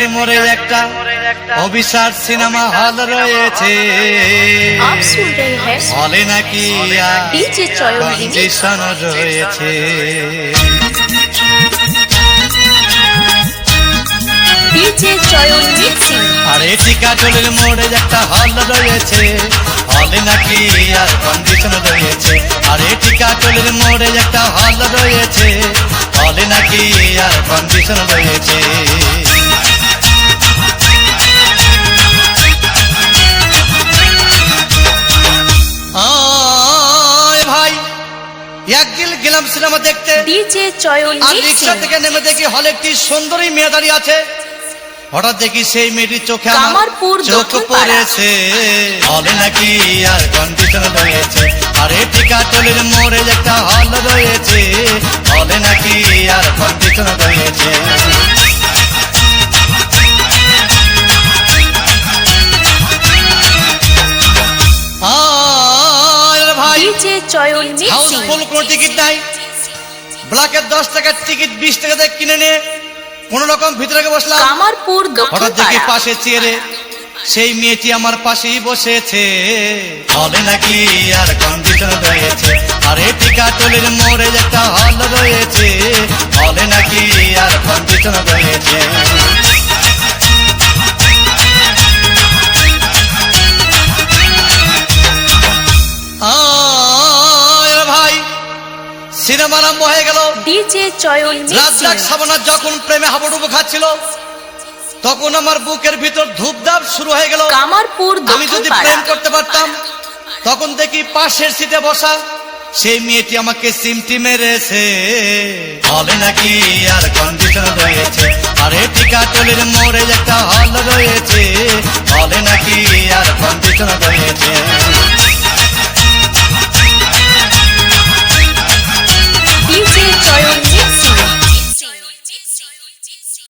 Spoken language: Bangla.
টলির মোড়ে একটা অভিশাপ সিনেমা হল রয়েছে। आप सुन रहे हैं হলে নাকি डीजे चॉयन কন্ডিশন রয়েছে। DJ Chayan mixing. আরে টিকা টলির মোড়ে একটা হল রয়েছে, হলে নাকি আর কন্ডিশন রয়েছে। আরে টিকা টলির মোড়ে একটা হল রয়েছে, হলে নাকি আর কন্ডিশন রয়েছে। ভাই একদিন গেলাম সিনেমা দেখতে, डीजे चॉयन আর রিক্সা मिक्सिंग। থেকে নেমে দেখি হলে একটি সুন্দরী মেয়ে দাঁড়িয়ে আছে। হঠাৎ দেখি সেই মেয়েটির চোখে আমার কামারপুর চোখ দক্ষিণপাড়া। পড়েছে, হলে নাকি আর কন্ডিশন রয়েছে। আরে টিকা টলির মোড়ে একটা হল রয়েছে, হলে নাকি আর কন্ডিশন রয়েছে। ভাই डीजे चॉयन मिक्सिंग। হাউসফুল কোন টিকিট নাই, ব্ল্যাকের 10 টাকার টিকিট 20 টাকা দিয়ে কিনে নিয়ে কোন রকম ভিতরে বসলাম। कामरपुर হঠাৎ দেখি दक्षिणपाड़ा। পাশে চেয়ারে সেই মেয়েটি আমার পাশেই বসেছে, হলে নাকি আর কন্ডিশন রয়েছে। আরে টিকা টলির মোড়ে একটা হল রয়েছে, হলে নাকি আর কন্ডিশন রয়েছে। ভাই সিনেমা আরম্ভ হয়ে গেল। DJ Chayan Razzak mixing. সাবনা যখন প্রেমে হাবুডুবু খাচ্ছিল, তখন আমার বুকের ভিতর ধূপধাপ শুরু হয়ে গেল। कामरपुर আমি যদি প্রেম दक्षिणपाड़ा। করতে পারতাম, তখন দেখি পাশের সিটে বসা সেই মেয়েটি আমাকে সিমটি মেরেছে, হলে নাকি আর কন্ডিশন রয়েছে। আরে টিকা টলির মোড়ে একটা হল রয়েছে, হলে নাকি আর কন্ডিশন রয়েছে।